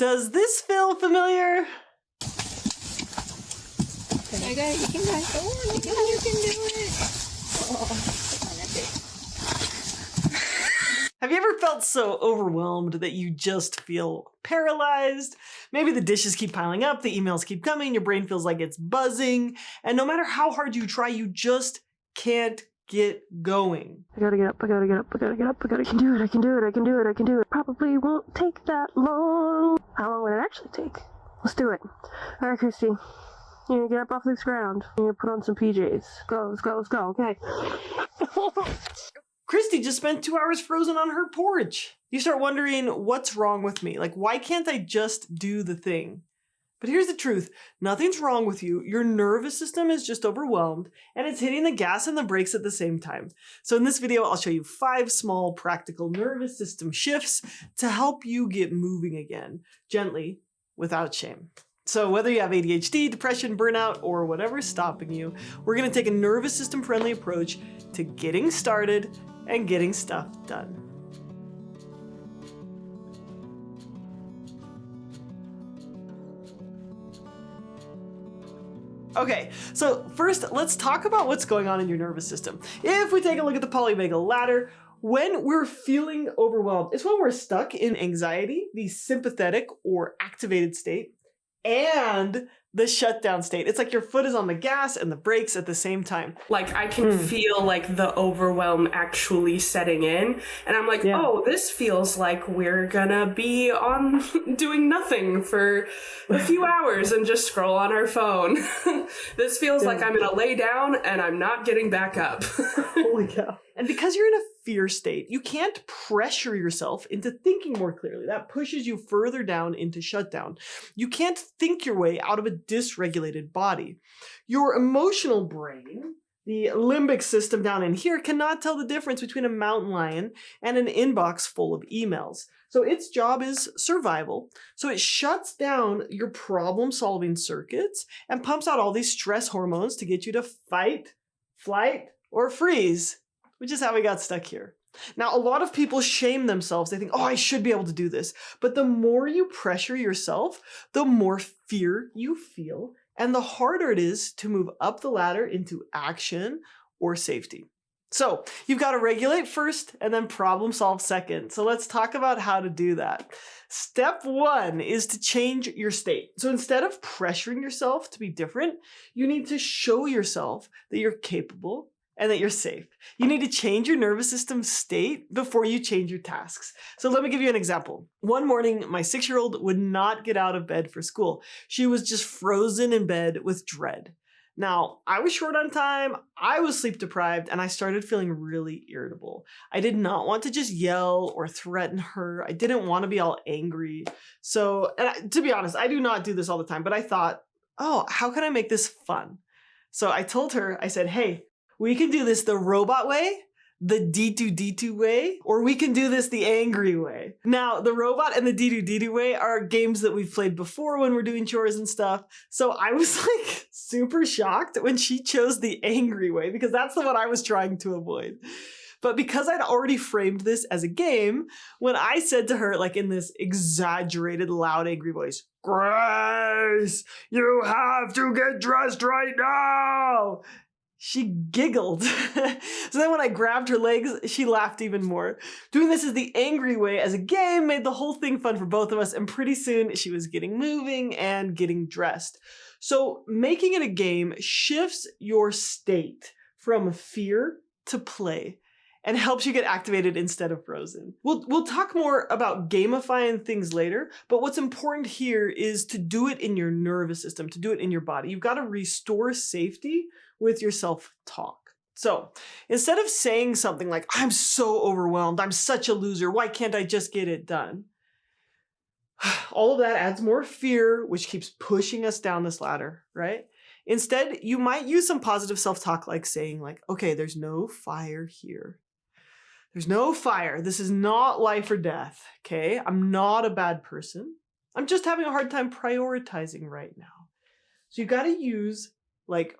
Does this feel familiar? I got it. You can do it. Oh, you can do it. Oh. Have you ever felt so overwhelmed that you just feel paralyzed? Maybe the dishes keep piling up, the emails keep coming, your brain feels like it's buzzing, and no matter how hard you try, you just can't get going. I gotta get up, I gotta get up, I gotta get up, I can do it, I can do it, I can do it, I can do it. Probably won't take that long. How long would it actually take? Let's do it. All right, Christy. You need to get up off this ground. You need to put on some PJs. Let's go, okay. Christy just spent 2 hours frozen on her porch. You start wondering, what's wrong with me? Like, why can't I just do the thing? But here's the truth. Nothing's wrong with you. Your nervous system is just overwhelmed, and it's hitting the gas and the brakes at the same time. So in this video, I'll show you 5 small practical nervous system shifts to help you get moving again, gently, without shame. So whether you have ADHD, depression, burnout, or whatever's stopping you, we're gonna take a nervous system friendly approach to getting started and getting stuff done. Okay, so first let's talk about what's going on in your nervous system. If we take a look at the polyvagal ladder, when we're feeling overwhelmed, it's when we're stuck in anxiety, the sympathetic or activated state, and the shutdown state. It's like your foot is on the gas and the brakes at the same time. Like I can feel like the overwhelm actually setting in, and I'm like, oh, this feels like we're gonna be on doing nothing for a few hours and just scroll on our phone. This feels like I'm gonna lay down and I'm not getting back up. Holy cow. And because you're in a fear state, you can't pressure yourself into thinking more clearly. That pushes you further down into shutdown. You can't think your way out of a dysregulated body. Your emotional brain, the limbic system down in here, cannot tell the difference between a mountain lion and an inbox full of emails. So its job is survival. So it shuts down your problem-solving circuits and pumps out all these stress hormones to get you to fight, flight, or freeze, which is how we got stuck here. Now, a lot of people shame themselves. They think, oh, I should be able to do this. But the more you pressure yourself, the more fear you feel, and the harder it is to move up the ladder into action or safety. So you've got to regulate first and then problem solve second. So let's talk about how to do that. Step 1 is to change your state. So instead of pressuring yourself to be different, you need to show yourself that you're capable and that you're safe. You need to change your nervous system state before you change your tasks. So let me give you an example. One morning, my 6-year-old would not get out of bed for school. She was just frozen in bed with dread. Now, I was short on time, I was sleep deprived, and I started feeling really irritable. I did not want to just yell or threaten her. I didn't want to be all angry. So, to be honest, I do not do this all the time, but I thought, oh, how can I make this fun? So I told her, I said, hey, we can do this the robot way, the D2D2 way, or we can do this the angry way. Now, the robot and the D2D2 way are games that we've played before when we're doing chores and stuff. So I was like super shocked when she chose the angry way because that's the one I was trying to avoid. But because I'd already framed this as a game, when I said to her, like in this exaggerated, loud, angry voice, Grace, you have to get dressed right now, she giggled. So then when I grabbed her legs, she laughed even more. Doing this as the angry way as a game made the whole thing fun for both of us, and pretty soon she was getting moving and getting dressed. So making it a game shifts your state from fear to play and helps you get activated instead of frozen. We'll talk more about gamifying things later, but what's important here is to do it in your nervous system, to do it in your body. You've got to restore safety with your self-talk. So instead of saying something like, I'm so overwhelmed, I'm such a loser, why can't I just get it done? All of that adds more fear, which keeps pushing us down this ladder, right? Instead, you might use some positive self-talk like saying like, okay, there's no fire here. There's no fire. This is not life or death, okay? I'm not a bad person. I'm just having a hard time prioritizing right now. So you got to use like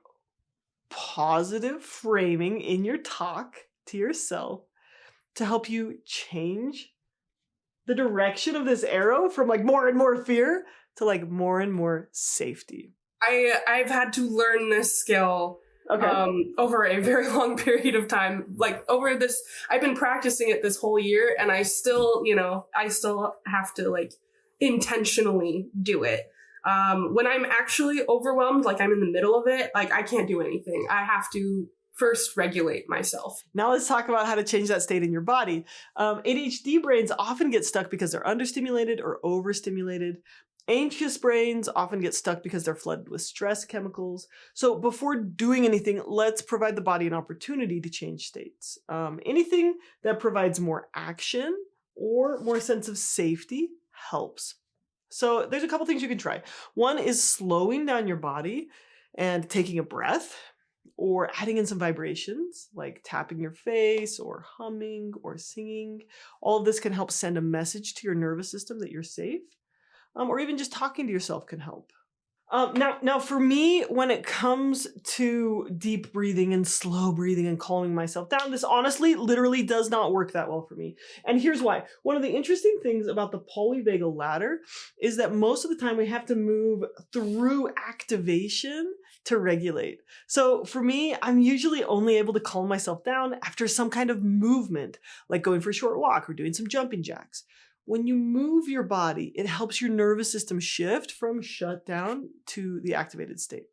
positive framing in your talk to yourself to help you change the direction of this arrow from like more and more fear to like more and more safety. I've had to learn this skill over a very long period of time. Like over this, I've been practicing it this whole year, and I still have to like intentionally do it. When I'm actually overwhelmed, like I'm in the middle of it, like I can't do anything. I have to first regulate myself. Now let's talk about how to change that state in your body. ADHD brains often get stuck because they're understimulated or overstimulated. Anxious brains often get stuck because they're flooded with stress chemicals. So before doing anything, let's provide the body an opportunity to change states. Anything that provides more action or more sense of safety helps. So there's a couple things you can try. One is slowing down your body and taking a breath, or adding in some vibrations like tapping your face or humming or singing. All of this can help send a message to your nervous system that you're safe. Or even just talking to yourself can help. Now, for me, when it comes to deep breathing and slow breathing and calming myself down, this honestly, literally does not work that well for me. And here's why. One of the interesting things about the polyvagal ladder is that most of the time we have to move through activation to regulate. So for me, I'm usually only able to calm myself down after some kind of movement, like going for a short walk or doing some jumping jacks. When you move your body, it helps your nervous system shift from shut down to the activated state.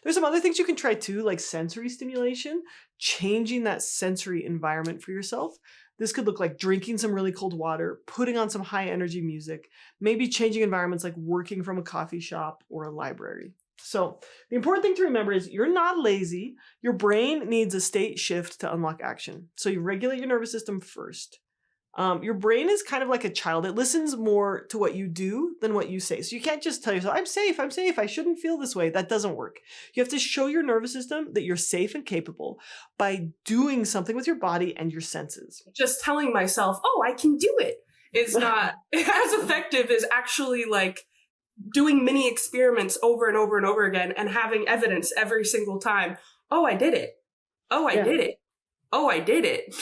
There's some other things you can try too, like sensory stimulation, changing that sensory environment for yourself. This could look like drinking some really cold water, putting on some high energy music, maybe changing environments like working from a coffee shop or a library. So the important thing to remember is you're not lazy. Your brain needs a state shift to unlock action. So you regulate your nervous system first. Your brain is kind of like a child. It listens more to what you do than what you say. So you can't just tell yourself, I'm safe, I shouldn't feel this way. That doesn't work. You have to show your nervous system that you're safe and capable by doing something with your body and your senses. Just telling myself, oh, I can do it, is not as effective as actually like doing mini experiments over and over and over again and having evidence every single time. Oh, I did it. Oh, I did it. Oh, I did it.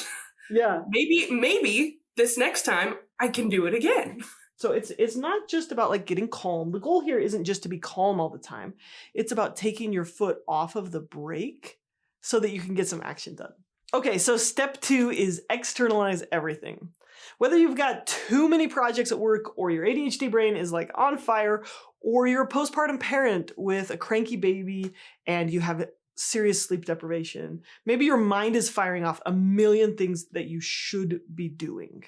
Yeah. Maybe this next time I can do it again. So it's not just about like getting calm. The goal here isn't just to be calm all the time. It's about taking your foot off of the brake so that you can get some action done. Okay, so step 2 is externalize everything. Whether you've got too many projects at work, or your ADHD brain is like on fire, or you're a postpartum parent with a cranky baby and you have serious sleep deprivation, maybe your mind is firing off a million things that you should be doing.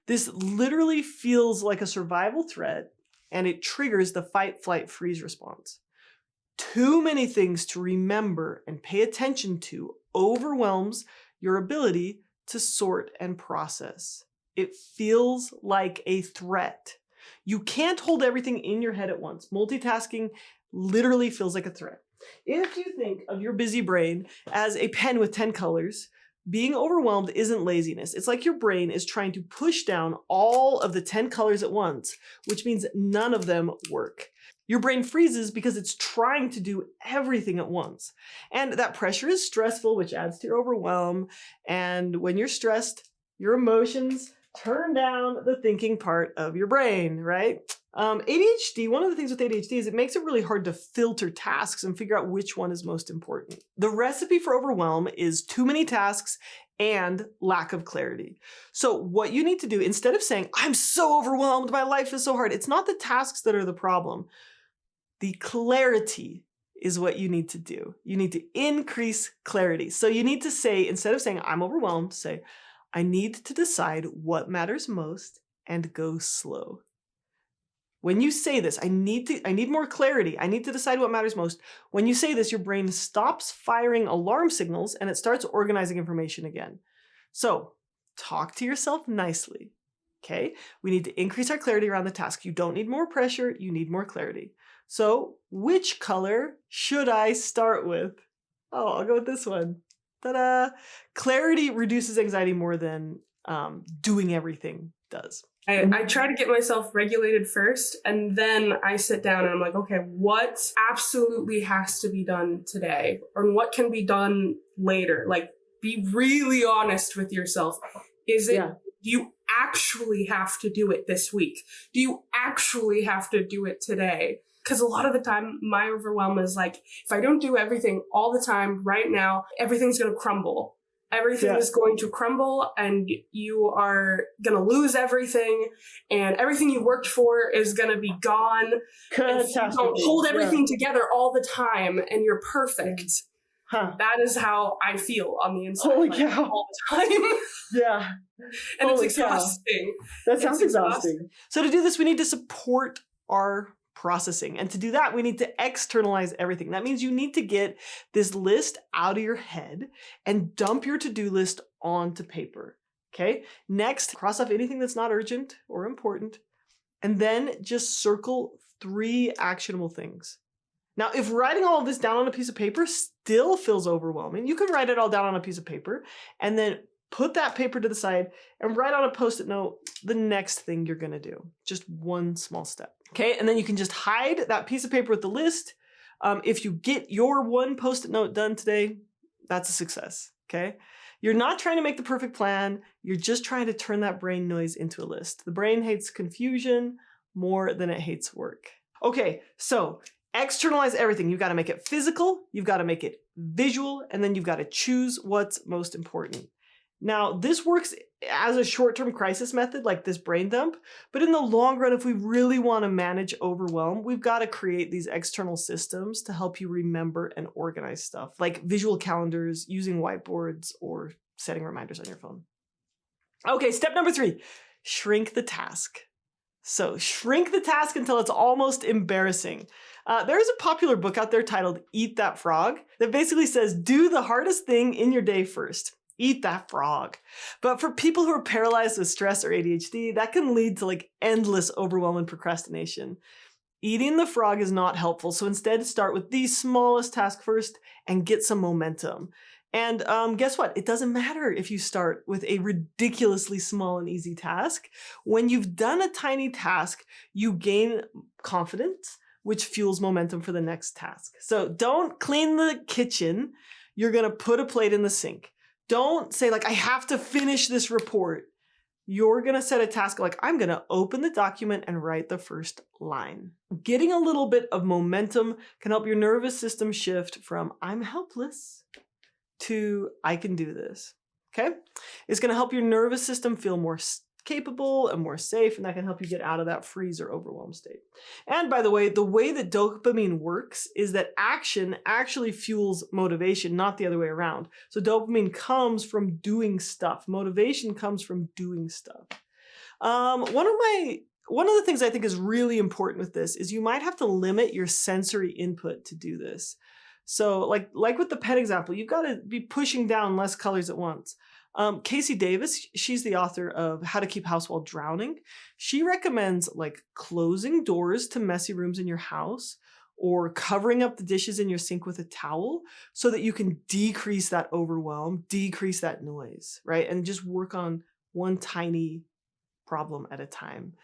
This literally feels like a survival threat, and it triggers the fight, flight, freeze response. Too many things to remember and pay attention to overwhelms your ability to sort and process. It feels like a threat. You can't hold everything in your head at once. Multitasking literally feels like a threat. If you think of your busy brain as a pen with 10 colors, being overwhelmed isn't laziness. It's like your brain is trying to push down all of the 10 colors at once, which means none of them work. Your brain freezes because it's trying to do everything at once. And that pressure is stressful, which adds to your overwhelm. And when you're stressed, your emotions turn down the thinking part of your brain, right? ADHD, one of the things with ADHD is it makes it really hard to filter tasks and figure out which one is most important. The recipe for overwhelm is too many tasks and lack of clarity. So what you need to do, instead of saying, I'm so overwhelmed, my life is so hard, it's not the tasks that are the problem. The clarity is what you need to do. You need to increase clarity. So you need to say, instead of saying, I'm overwhelmed, say, I need to decide what matters most and go slow. When you say this, I need more clarity. I need to decide what matters most. When you say this, your brain stops firing alarm signals and it starts organizing information again. So talk to yourself nicely, okay? We need to increase our clarity around the task. You don't need more pressure, you need more clarity. So which color should I start with? Oh, I'll go with this one. Ta-da! Clarity reduces anxiety more than doing everything does. I try to get myself regulated first, and then I sit down and I'm like, okay, what absolutely has to be done today? Or what can be done later? Like, be really honest with yourself. Is it Do you actually have to do it this week? Do you actually have to do it today? Because a lot of the time, my overwhelm is like, if I don't do everything all the time right now, everything's going to crumble. Everything is going to crumble, and you are going to lose everything, and everything you worked for is going to be gone. If you don't hold everything together all the time and you're perfect. That is how I feel on the inside. Holy cow. All the time. Yeah. And Holy it's cow. exhausting. That sounds exhausting. So to do this, we need to support our processing. And to do that, we need to externalize everything. That means you need to get this list out of your head and dump your to-do list onto paper. Okay? Next, cross off anything that's not urgent or important. And then just circle 3 actionable things. Now, if writing all of this down on a piece of paper still feels overwhelming, you can write it all down on a piece of paper and then put that paper to the side and write on a Post-it note the next thing you're going to do. Just one small step. Okay, and then you can just hide that piece of paper with the list. If you get your one Post-it note done today, that's a success. Okay, you're not trying to make the perfect plan. You're just trying to turn that brain noise into a list. The brain hates confusion more than it hates work. Okay, so externalize everything. You've got to make it physical, you've got to make it visual, and then you've got to choose what's most important. Now, this works as a short-term crisis method like this brain dump, but in the long run, if we really want to manage overwhelm, we've got to create these external systems to help you remember and organize stuff, like visual calendars, using whiteboards, or setting reminders on your phone. Okay, step number 3, shrink the task. So shrink the task until it's almost embarrassing. There's a popular book out there titled Eat That Frog that basically says, do the hardest thing in your day first. Eat that frog. But for people who are paralyzed with stress or ADHD, that can lead to like endless overwhelm and procrastination. Eating the frog is not helpful. So instead, start with the smallest task first and get some momentum. And guess what? It doesn't matter if you start with a ridiculously small and easy task. When you've done a tiny task, you gain confidence, which fuels momentum for the next task. So don't clean the kitchen. You're going to put a plate in the sink. Don't say like, I have to finish this report. You're going to set a task like, I'm going to open the document and write the first line. Getting a little bit of momentum can help your nervous system shift from I'm helpless to I can do this. Okay? It's going to help your nervous system feel more capable and more safe, and that can help you get out of that freeze or overwhelm state. And by the way that dopamine works is that action actually fuels motivation, not the other way around. So dopamine comes from doing stuff. Motivation comes from doing stuff. One of the things I think is really important with this is you might have to limit your sensory input to do this. So like with the pen example, you've got to be pushing down less colors at once. Casey Davis, she's the author of How to Keep House While Drowning. She recommends like closing doors to messy rooms in your house or covering up the dishes in your sink with a towel so that you can decrease that overwhelm, decrease that noise, right? And just work on one tiny problem at a time.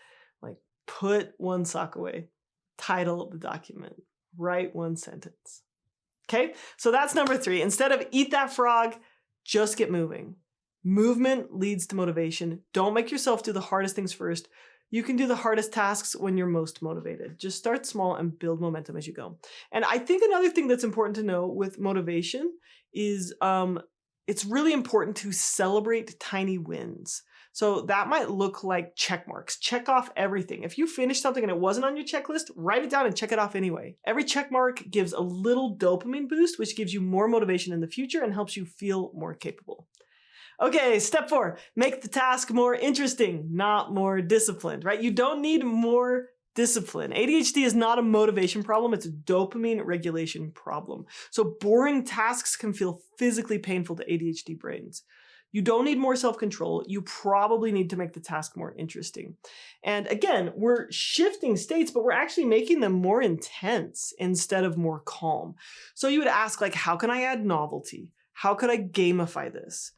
Like put one sock away, title the document, write one sentence. Okay, so that's number 3. Instead of eat that frog, just get moving. Movement leads to motivation. Don't make yourself do the hardest things first. You can do the hardest tasks when you're most motivated. Just start small and build momentum as you go. And I think another thing that's important to know with motivation is it's really important to celebrate tiny wins. So that might look like check marks. Check off everything. If you finish something and it wasn't on your checklist, write it down and check it off anyway. Every check mark gives a little dopamine boost, which gives you more motivation in the future and helps you feel more capable. Okay, step 4, make the task more interesting, not more disciplined, right? You don't need more discipline. ADHD is not a motivation problem, it's a dopamine regulation problem. So boring tasks can feel physically painful to ADHD brains. You don't need more self-control. You probably need to make the task more interesting. And again, we're shifting states, but we're actually making them more intense instead of more calm. So you would ask, like, how can I add novelty? How could I gamify this?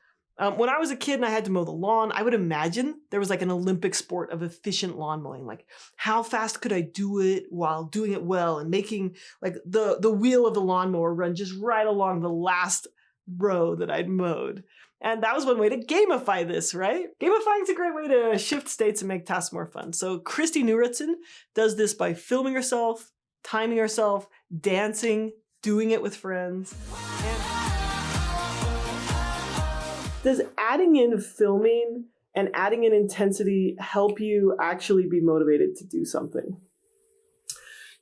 When I was a kid and I had to mow the lawn, I would imagine there was like an Olympic sport of efficient lawn mowing. Like, how fast could I do it while doing it well and making like the wheel of the lawnmower run just right along the last row that I'd mowed. And that was one way to gamify this, right? Gamifying is a great way to shift states and make tasks more fun. So Christy Newritson does this by filming herself, timing herself, dancing, doing it with friends. Does adding in filming and adding in intensity help you actually be motivated to do something?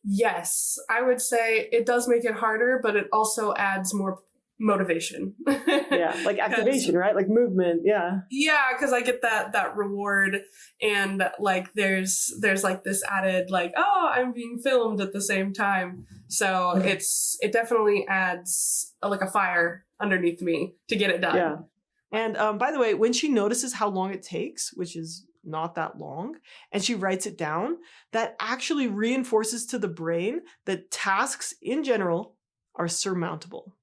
Yes, I would say it does make it harder, but it also adds more motivation. Yeah, like activation, right? Like movement, yeah. Yeah, because I get that reward, and like there's like this added like, oh, I'm being filmed at the same time. So it definitely adds like a fire underneath me to get it done. Yeah. And by the way, when she notices how long it takes, which is not that long, and she writes it down, that actually reinforces to the brain that tasks in general are surmountable.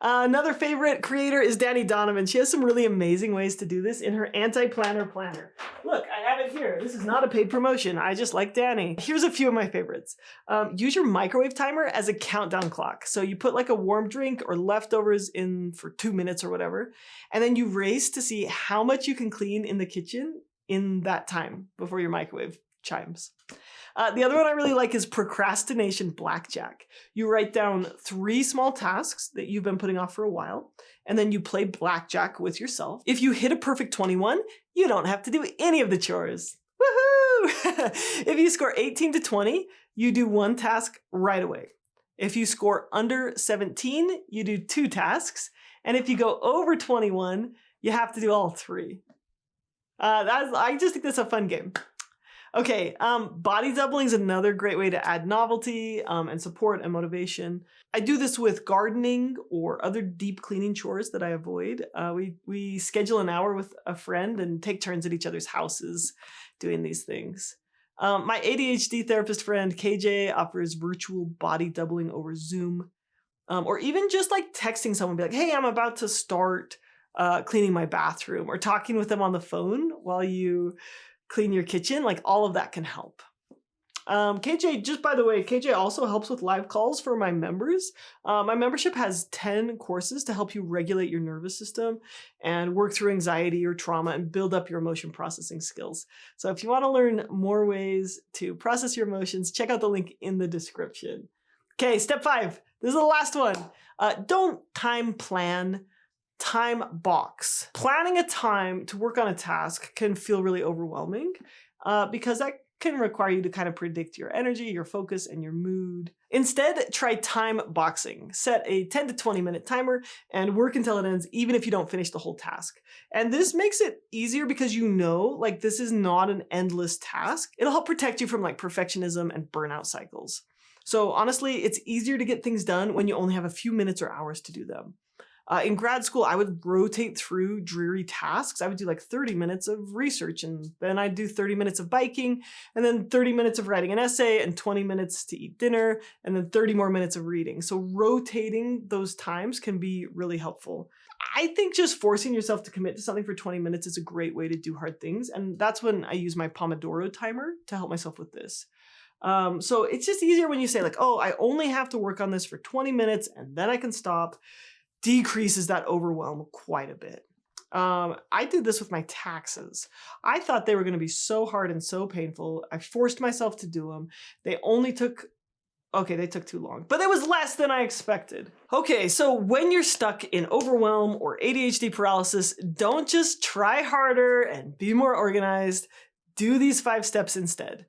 Another favorite creator is Danny Donovan. She has some really amazing ways to do this in her anti-planner planner. Look, I have it here. This is not a paid promotion. I just like Danny. Here's a few of my favorites. Use your microwave timer as a countdown clock. So you put like a warm drink or leftovers in for 2 minutes or whatever, and then you race to see how much you can clean in the kitchen in that time before your microwave chimes. The other one I really like is Procrastination Blackjack. You write down 3 small tasks that you've been putting off for a while, and then you play blackjack with yourself. If you hit a perfect 21, you don't have to do any of the chores. Woohoo! If you score 18 to 20, you do 1 task right away. If you score under 17, you do 2 tasks. And if you go over 21, you have to do all 3. I just think that's a fun game. Okay, body doubling is another great way to add novelty and support and motivation. I do this with gardening or other deep cleaning chores that I avoid. We schedule an hour with a friend and take turns at each other's houses doing these things. My ADHD therapist friend KJ offers virtual body doubling over Zoom, or even just like texting someone, be like, hey, I'm about to start cleaning my bathroom, or talking with them on the phone while you clean your kitchen. Like all of that can help. KJ, just by the way, KJ also helps with live calls for my members. My membership has 10 courses to help you regulate your nervous system and work through anxiety or trauma and build up your emotion processing skills. So if you want to learn more ways to process your emotions, check out the link in the description. Okay, step 5. This is the last one. Don't time plan. Time box. Planning a time to work on a task can feel really overwhelming because that can require you to kind of predict your energy, your focus, and your mood. Instead, try time boxing. Set a 10 to 20 minute timer and work until it ends, even if you don't finish the whole task. And this makes it easier because you know, like, this is not an endless task. It'll help protect you from like perfectionism and burnout cycles. So honestly, it's easier to get things done when you only have a few minutes or hours to do them. In grad school, I would rotate through dreary tasks. I would do like 30 minutes of research, and then I'd do 30 minutes of biking, and then 30 minutes of writing an essay, and 20 minutes to eat dinner, and then 30 more minutes of reading. So rotating those times can be really helpful. I think just forcing yourself to commit to something for 20 minutes is a great way to do hard things, and that's when I use my Pomodoro timer to help myself with this. So it's just easier when you say like, oh, I only have to work on this for 20 minutes, and then I can stop. Decreases that overwhelm quite a bit. I did this with my taxes. I thought they were going to be so hard and so painful. I forced myself to do them. They took too long, but it was less than I expected. Okay, so when you're stuck in overwhelm or ADHD paralysis, don't just try harder and be more organized. Do these 5 steps instead.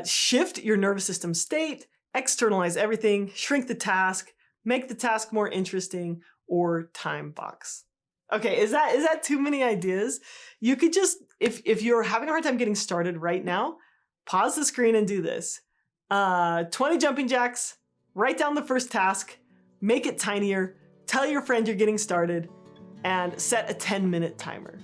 Shift your nervous system state, externalize everything, shrink the task, make the task more interesting, or time box. Okay, is that too many ideas? You could just, if you're having a hard time getting started right now, pause the screen and do this. 20 jumping jacks, write down the first task, make it tinier, tell your friend you're getting started, and set a 10-minute timer.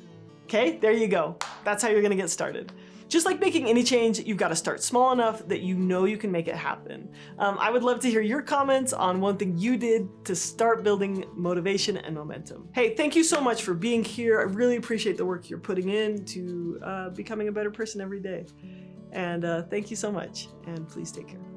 Okay, there you go. That's how you're gonna get started. Just like making any change, you've got to start small enough that you know you can make it happen. I would love to hear your comments on one thing you did to start building motivation and momentum. Hey, thank you so much for being here. I really appreciate the work you're putting in to becoming a better person every day. And thank you so much, and please take care.